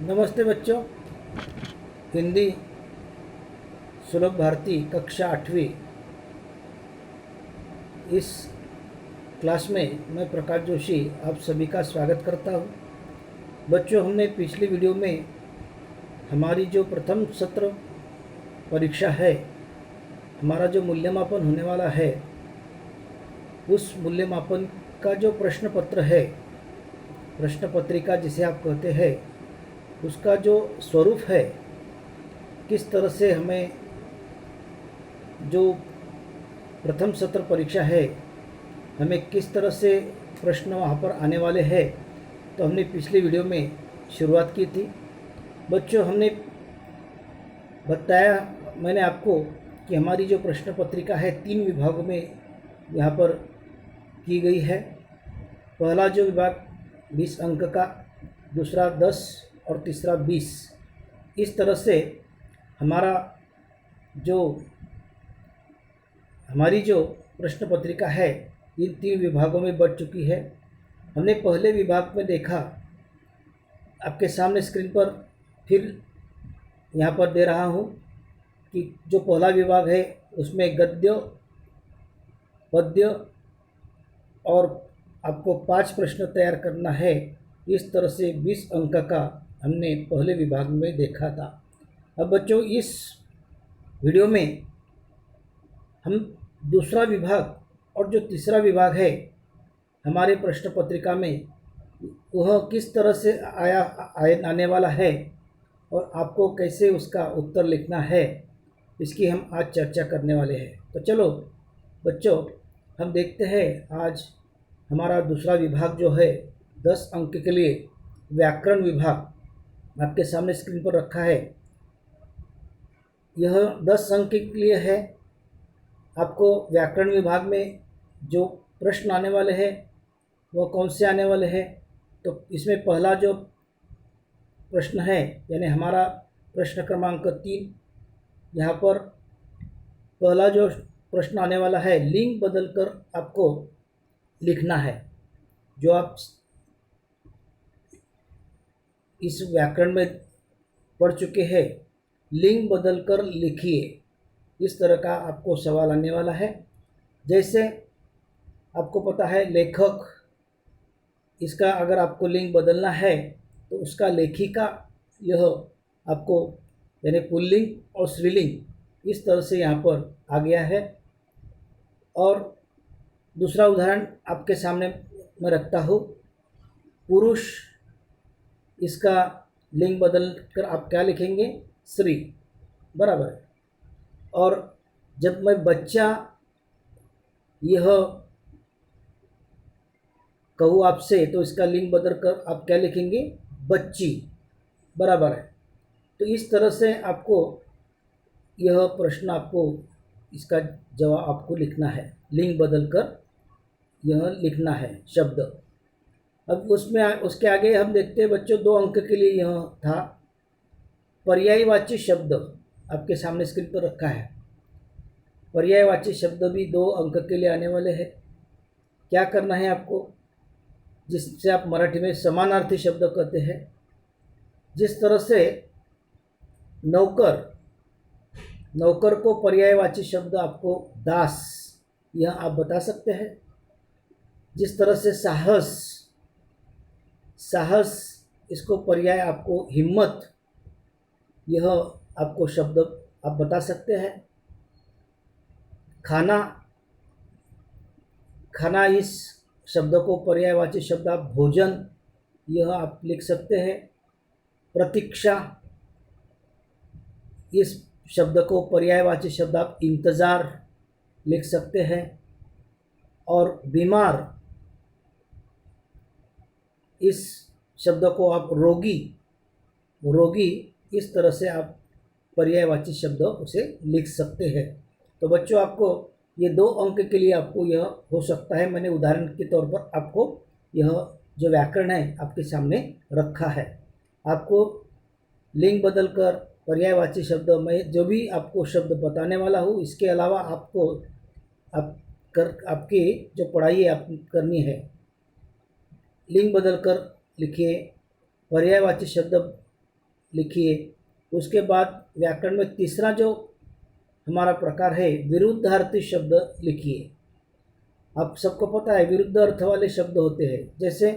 नमस्ते बच्चों। हिंदी सुलभ भारती कक्षा 8वीं इस क्लास में मैं प्रकाश जोशी आप सभी का स्वागत करता हूं। बच्चों, हमने पिछली वीडियो में हमारी जो प्रथम सत्र परीक्षा है, हमारा जो मूल्यमापन होने वाला है, उस मूल्यमापन का जो प्रश्न पत्र है, प्रश्न पत्रिका जिसे आप कहते हैं, उसका जो स्वरूप है, किस तरह से हमें जो प्रथम सत्र परीक्षा है, हमें किस तरह से प्रश्न वहाँ पर आने वाले हैं, तो हमने पिछली वीडियो में शुरुआत की थी। बच्चों, हमने बताया मैंने आपको कि हमारी जो प्रश्न पत्रिका है 3 विभागों में यहाँ पर की गई है। पहला जो विभाग 20 अंक का, दूसरा 10 और तीसरा 20। इस तरह से हमारी जो प्रश्न पत्रिका है इन 3 विभागों में बढ़ चुकी है। हमने पहले विभाग में देखा, आपके सामने स्क्रीन पर फिर यहाँ पर दे रहा हूँ कि जो पहला विभाग है उसमें गद्य, पद्य और आपको 5 प्रश्न तैयार करना है। इस तरह से 20 अंक का हमने पहले विभाग में देखा था। अब बच्चों, इस वीडियो में हम दूसरा विभाग और जो तीसरा विभाग है हमारे प्रश्न पत्रिका में, वह किस तरह से आने वाला है और आपको कैसे उसका उत्तर लिखना है, इसकी हम आज चर्चा करने वाले हैं। तो चलो बच्चों, हम देखते हैं आज हमारा दूसरा विभाग जो है 10 अंक के लिए व्याकरण विभाग आपके सामने स्क्रीन पर रखा है। यह 10 अंक के लिए है। आपको व्याकरण विभाग में जो प्रश्न आने वाले हैं वह कौन से आने वाले हैं, तो इसमें पहला जो प्रश्न है, यानी हमारा प्रश्न क्रमांक 3, यहाँ पर पहला जो प्रश्न आने वाला है, लिंग बदलकर आपको लिखना है। जो आप इस व्याकरण में पढ़ चुके हैं, लिंग बदलकर लिखिए, इस तरह का आपको सवाल आने वाला है। जैसे आपको पता है लेखक, इसका अगर आपको लिंग बदलना है तो उसका लेखिका, यह आपको यानी पुल्लिंग और स्त्रीलिंग इस तरह से यहाँ पर आ गया है। और दूसरा उदाहरण आपके सामने मैं रखता हूँ, पुरुष, इसका लिंग बदल कर आप क्या लिखेंगे? श्री, बराबर है। और जब मैं बच्चा यह कहूँ आपसे, तो इसका लिंग बदल कर आप क्या लिखेंगे? बच्ची, बराबर है। तो इस तरह से आपको यह प्रश्न, आपको इसका जवाब आपको लिखना है, लिंग बदल कर यह लिखना है शब्द। अब उसके आगे हम देखते हैं बच्चों, 2 अंक के लिए यह था पर्यायवाची शब्द, आपके सामने स्क्रीन पर रखा है। पर्यायवाची शब्द भी 2 अंक के लिए आने वाले हैं। क्या करना है आपको? जिससे आप मराठी में समानार्थी शब्द कहते हैं। जिस तरह से नौकर, नौकर को पर्यायवाची शब्द आपको दास, यह आप बता सकते हैं। जिस तरह से साहस, साहस, इसको पर्याय आपको हिम्मत, यह आपको शब्द आप बता सकते हैं। खाना, खाना, इस शब्द को पर्यायवाची शब्द आप भोजन, यह आप लिख सकते हैं। प्रतीक्षा, इस शब्द को पर्यायवाची शब्द आप इंतज़ार लिख सकते हैं। और बीमार, इस शब्द को आप रोगी, रोगी, इस तरह से आप पर्यायवाची शब्द उसे लिख सकते हैं। तो बच्चों, आपको ये 2 अंक के लिए आपको यह हो सकता है, मैंने उदाहरण के तौर पर आपको यह जो व्याकरण है आपके सामने रखा है। आपको लिंग बदलकर पर्यायवाची शब्द, मैं जो भी आपको शब्द बताने वाला हूँ, इसके अलावा आपको आपकी जो पढ़ाई है आप करनी है। लिंग बदलकर लिखिए, पर्यायवाची शब्द लिखिए। उसके बाद व्याकरण में तीसरा जो हमारा प्रकार है विरुद्धार्थी शब्द लिखिए। आप सबको पता है विरुद्ध अर्थ वाले शब्द होते हैं, जैसे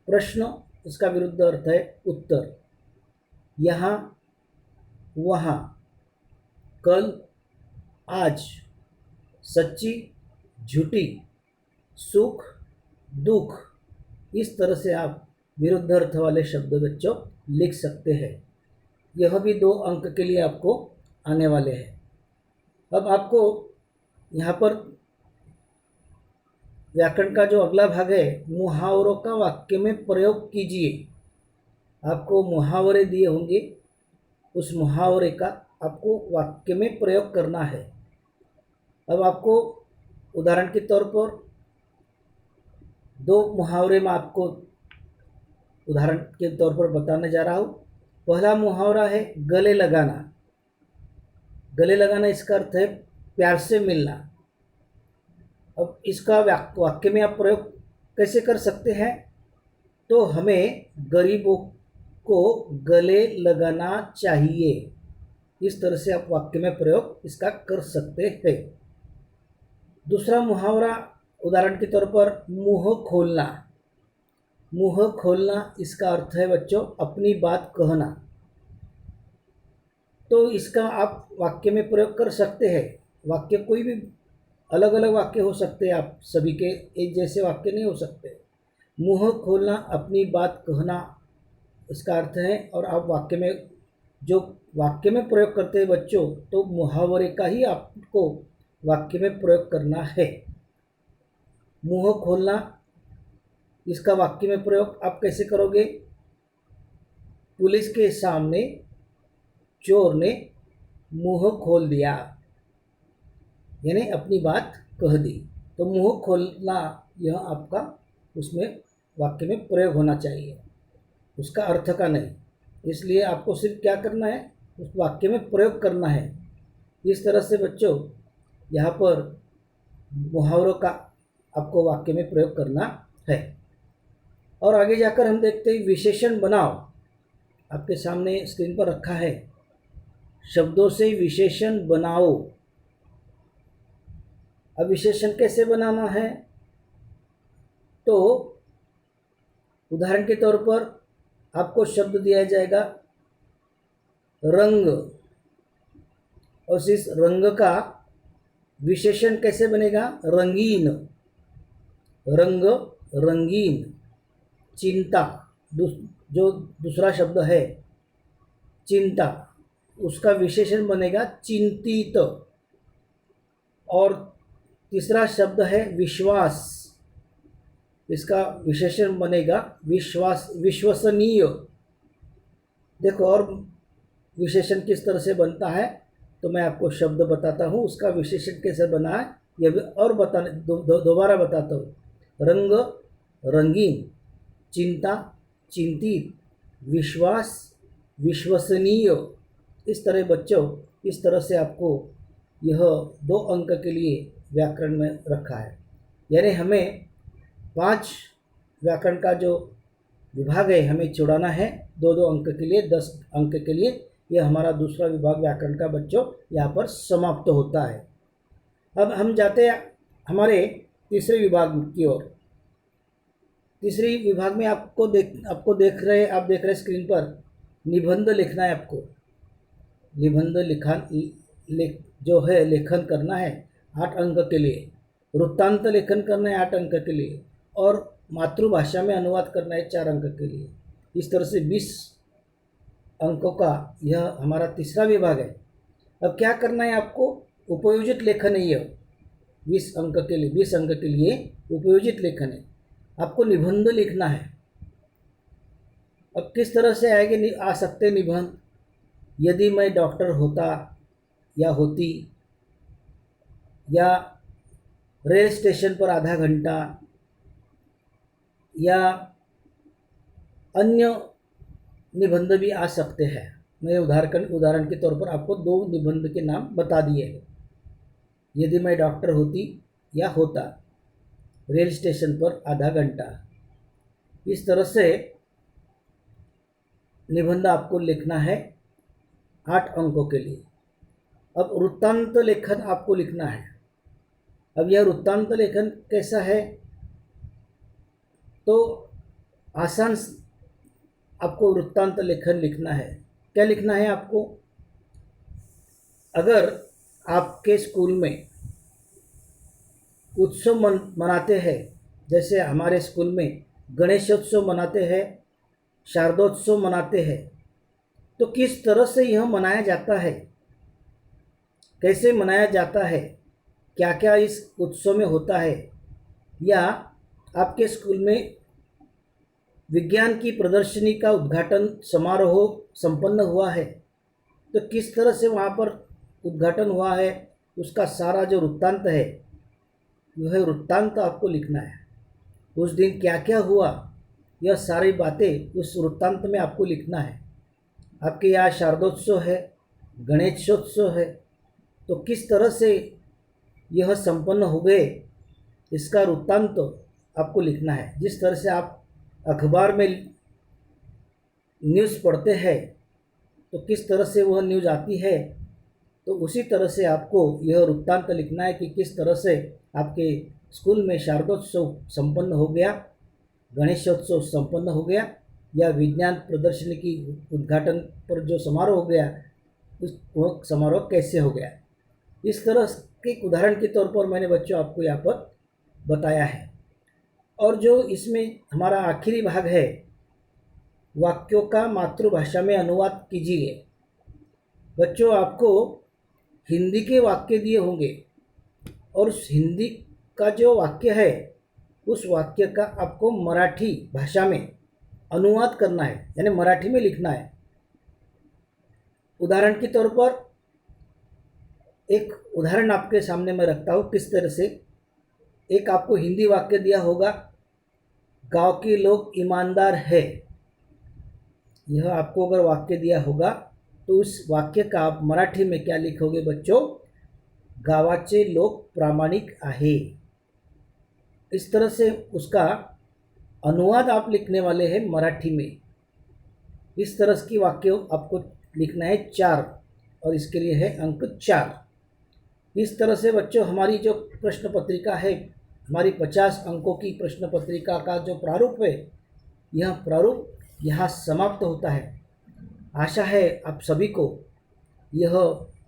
प्रश्न, इसका विरुद्ध अर्थ है उत्तर। यहाँ, वहाँ, कल, आज, सच्ची, झूठी, सुख, दुख। इस तरह से आप विरुद्ध अर्थ वाले शब्द बच्चों लिख सकते हैं। यह भी 2 अंक के लिए आपको आने वाले हैं। अब आपको यहाँ पर व्याकरण का जो अगला भाग है मुहावरों का वाक्य में प्रयोग कीजिए। आपको मुहावरे दिए होंगे, उस मुहावरे का आपको वाक्य में प्रयोग करना है। अब आपको उदाहरण के तौर पर 2 मुहावरे में आपको उदाहरण के तौर पर बताने जा रहा हूँ। पहला मुहावरा है गले लगाना। गले लगाना इसका अर्थ है प्यार से मिलना। अब इसका वाक्य में आप प्रयोग कैसे कर सकते हैं? तो हमें गरीबों को गले लगाना चाहिए। इस तरह से आप वाक्य में प्रयोग इसका कर सकते हैं। दूसरा मुहावरा उदाहरण के तौर पर मुंह खोलना। मुंह खोलना इसका अर्थ है बच्चों अपनी बात कहना। तो इसका आप वाक्य में प्रयोग कर सकते हैं। वाक्य कोई भी अलग अलग वाक्य हो सकते हैं, आप सभी के एक जैसे वाक्य नहीं हो सकते। मुंह खोलना अपनी बात कहना इसका अर्थ है। और आप वाक्य में जो वाक्य में प्रयोग करते हैं बच्चों, तो मुहावरे का ही आपको वाक्य में प्रयोग करना है। मुंह खोलना इसका वाक्य में प्रयोग आप कैसे करोगे? पुलिस के सामने चोर ने मुंह खोल दिया, यानी अपनी बात कह दी। तो मुंह खोलना यह आपका उसमें वाक्य में प्रयोग होना चाहिए, उसका अर्थ का नहीं। इसलिए आपको सिर्फ क्या करना है, उस वाक्य में प्रयोग करना है। इस तरह से बच्चों यहाँ पर मुहावरों का आपको वाक्य में प्रयोग करना है। और आगे जाकर हम देखते हैं विशेषण बनाओ। आपके सामने स्क्रीन पर रखा है, शब्दों से विशेषण बनाओ। अब विशेषण कैसे बनाना है? तो उदाहरण के तौर पर आपको शब्द दिया जाएगा रंग, और इस रंग का विशेषण कैसे बनेगा? रंगीन। रंग रंगीन। चिंता, जो दूसरा शब्द है चिंता, उसका विशेषण बनेगा चिंतित। और तीसरा शब्द है विश्वास, इसका विशेषण बनेगा विश्वास, विश्वसनीय। देखो और विशेषण किस तरह से बनता है, तो मैं आपको शब्द बताता हूँ, उसका विशेषण कैसे बना है यह भी और दोबारा बताता हूँ। रंग रंगीन, चिंता चिंतित, विश्वास विश्वसनीय। इस तरह बच्चों, इस तरह से आपको यह 2 अंक के लिए व्याकरण में रखा है। यानी हमें 5 व्याकरण का जो विभाग है हमें छुड़ाना है 2-2 अंक के लिए, 10 अंक के लिए। यह हमारा दूसरा विभाग व्याकरण का बच्चों यहाँ पर समाप्त होता है। अब हम जाते हैं हमारे तीसरे विभाग की ओर। तीसरे विभाग में आप देख रहे स्क्रीन पर निबंध लिखना है आपको। निबंध जो है लेखन करना है 8 अंक के लिए। वृत्तांत लेखन करना है 8 अंक के लिए। और मातृभाषा में अनुवाद करना है 4 अंक के लिए। इस तरह से 20 अंकों का यह हमारा तीसरा विभाग है। अब क्या करना है आपको? उपयोजित लेखन है यह 20 अंक के लिए उपयोजित लेखन है। आपको निबंध लिखना है। अब किस तरह से आ सकते निबंध? यदि मैं डॉक्टर होता या होती, या रेल स्टेशन पर आधा घंटा, या अन्य निबंध भी आ सकते हैं। मैं उदाहरण के तौर पर आपको 2 निबंध के नाम बता दिए हैं। यदि मैं डॉक्टर होती या होता, रेल स्टेशन पर आधा घंटा। इस तरह से निबंध आपको लिखना है 8 अंकों के लिए। अब वृत्तांत लेखन आपको लिखना है। अब यह वृत्तांत लेखन कैसा है, तो आसान आपको वृत्तांत लेखन लिखना है। क्या लिखना है आपको? अगर आपके स्कूल में उत्सव मनाते हैं, जैसे हमारे स्कूल में गणेशोत्सव मनाते हैं, शारदोत्सव मनाते हैं, तो किस तरह से यह मनाया जाता है, कैसे मनाया जाता है, क्या क्या इस उत्सव में होता है, या आपके स्कूल में विज्ञान की प्रदर्शनी का उद्घाटन समारोह संपन्न हुआ है, तो किस तरह से वहाँ पर उद्घाटन हुआ है, उसका सारा जो वृत्तांत है, यह वृत्तांत आपको लिखना है। उस दिन क्या क्या हुआ, यह सारी बातें उस वृत्तांत में आपको लिखना है। आपके यहाँ शारदोत्सव है, गणेशोत्सव है, तो किस तरह से यह संपन्न हो गए, इसका वृत्तांत आपको लिखना है। जिस तरह से आप अखबार में न्यूज़ पढ़ते हैं, तो किस तरह से वह न्यूज़ आती है, तो उसी तरह से आपको यह वृत्तांत लिखना है कि किस तरह से आपके स्कूल में शारदोत्सव संपन्न हो गया, गणेशोत्सव संपन्न हो गया, या विज्ञान प्रदर्शनी की उद्घाटन पर जो समारोह हो गया, उस वह समारोह कैसे हो गया। इस तरह के उदाहरण के तौर पर मैंने बच्चों आपको यहाँ पर बताया है। और जो इसमें हमारा आखिरी भाग है, वाक्यों का मातृभाषा में अनुवाद कीजिए। बच्चों, आपको हिंदी के वाक्य दिए होंगे और उस हिंदी का जो वाक्य है, उस वाक्य का आपको मराठी भाषा में अनुवाद करना है, यानी मराठी में लिखना है। उदाहरण के तौर पर एक उदाहरण आपके सामने मैं रखता हूँ किस तरह से। एक आपको हिंदी वाक्य दिया होगा, गांव के लोग ईमानदार है। यह आपको अगर वाक्य दिया होगा तो उस वाक्य का आप मराठी में क्या लिखोगे बच्चों? गावाचे लोक प्रामाणिक आहे। इस तरह से उसका अनुवाद आप लिखने वाले हैं मराठी में। इस तरह की वाक्य आपको लिखना है 4, और इसके लिए है अंक 4। इस तरह से बच्चों हमारी जो प्रश्न पत्रिका है, हमारी 50 अंकों की प्रश्न पत्रिका का जो प्रारूप है, यह प्रारूप यहाँ समाप्त होता है। आशा है आप सभी को यह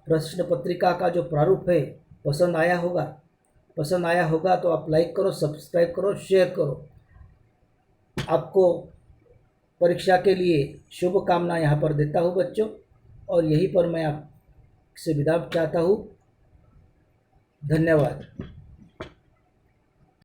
प्रश्न पत्रिका का जो प्रारूप है पसंद आया होगा। पसंद आया होगा तो आप लाइक करो, सब्सक्राइब करो, शेयर करो। आपको परीक्षा के लिए शुभकामना यहाँ पर देता हूँ बच्चों, और यहीं पर मैं आपसे विदा चाहता हूँ। धन्यवाद।